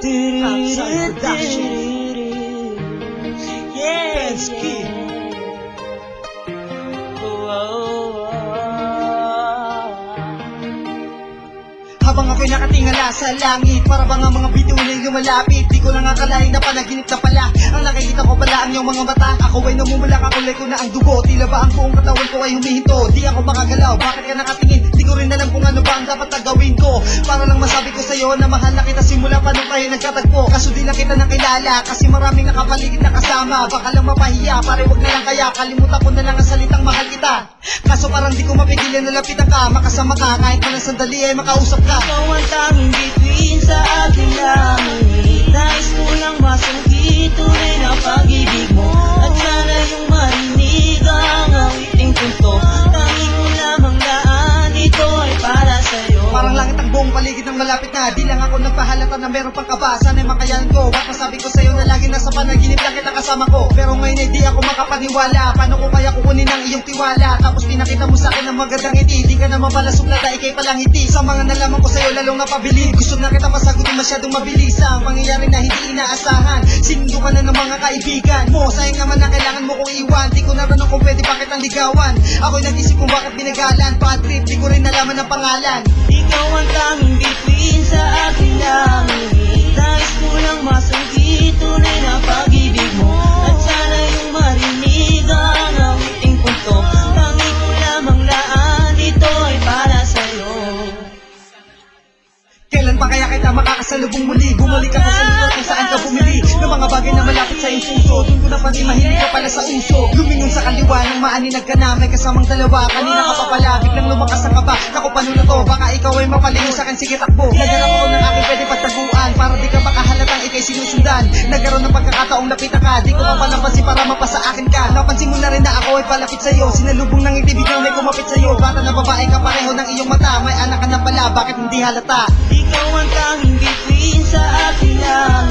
Outside Production. Pensky. Habang ako'y nakatingala sa langit, para bang ang mga bituin lumalapit, di ko lang akalain na panaginip na pala. Ang nakikita ko pala ang iyong mga mata. Ako ay namumula, kakulay ko na ang dugo. Tila ba ang buong katawan ko ay humihinto? Di ako makagalaw, bakit ka nakatingin? Di ko rin alam kung ano ba ang dapat na gawin ko. Para lang masabi ko sa'yo na mahal na kita simula pa nung tayo nagkatagpo. Kaso di lang kita nakilala, kasi maraming nakapaligid na kasama. Baka lang mapahiya, pare wag na lang kaya kalimutan ko na lang ang salitang mahal kita. Kaso parang di ko mapigilan na lapitan ka, makasama ka, kahit na ng sandali ay makausap ka. Ikaw ang tanging bituin sa aking langit. Nais ko lang masungkit tunay na pag-ibig mo. At sana yung marinig ang awiting punto. Tanging mo lamang daan, ito ay para sa'yo. Parang langit ang buong paligid ng malapit na. Di lang ako nagpahalata na meron pang kaba. Sana'y makayanan ko. At masabi ko sa'yo na lagi nasa panaginip lang kita kasama ko. Pero ngayon ay di ako makapaniwala. Paano ko kaya kukunin ang iyong tiwala? Tapos pinakita mo sa akin ang magandang ngiti. Di ka naman pala suplada, ikay palang hiti. Sa mga nalaman ko sa'yo lalong napabilib. Gusto na kita masagutin masyadong mabilis. Ang pangyayari na hindi inaasahan. Sinundo ka na ng mga kaibigan mo. Sayang naman na kailangan mo kong iwan. Di ko natanong kung pwede bakit ang ligawan. Ako'y nag-isip kung bakit binagalan. Bad trip, di ko rin nalaman ang pangalan. Ikaw ang tanging bituin sa aking langit. Nais ko lang masungkit tunay na pag-ibig mo. At sana yung marinig ang awiting punto. Tanging ko lamang laan, ito ay para sa'yo. Kailan pa kaya kita makakasalubong muli? Bumalik ako sa lugar kung saan ka bumili ng mga bagay na malapit sa iyong puso. Doon ko napansin mahilig ka pala sa uso. Lumingon sa kaliwa ng maaninag ka na. May kasamang dalawa, kanina ka pa pala. Biglang lumakas ang kaba. Naku, paano na to? Baka ikaw ay mapalayo sa akin, sige takbo. Naghanap ako ng aking pwede pagtaguan, para di ka makahalatang ikay sinusundan. Nagkaroon ng pagkakataong lapitan ka. Di ko pa palapansin para mapasa akin ka. Napansin mo na rin na ako ay palapit sa'yo. Sinalubong ng ngiti, biglang may kumapit sa'yo. Bata na babae ka, pareho ng iyong mata. May anak ka na pala, bakit hindi halata? Ikaw ang tanging bituin sa aking langit.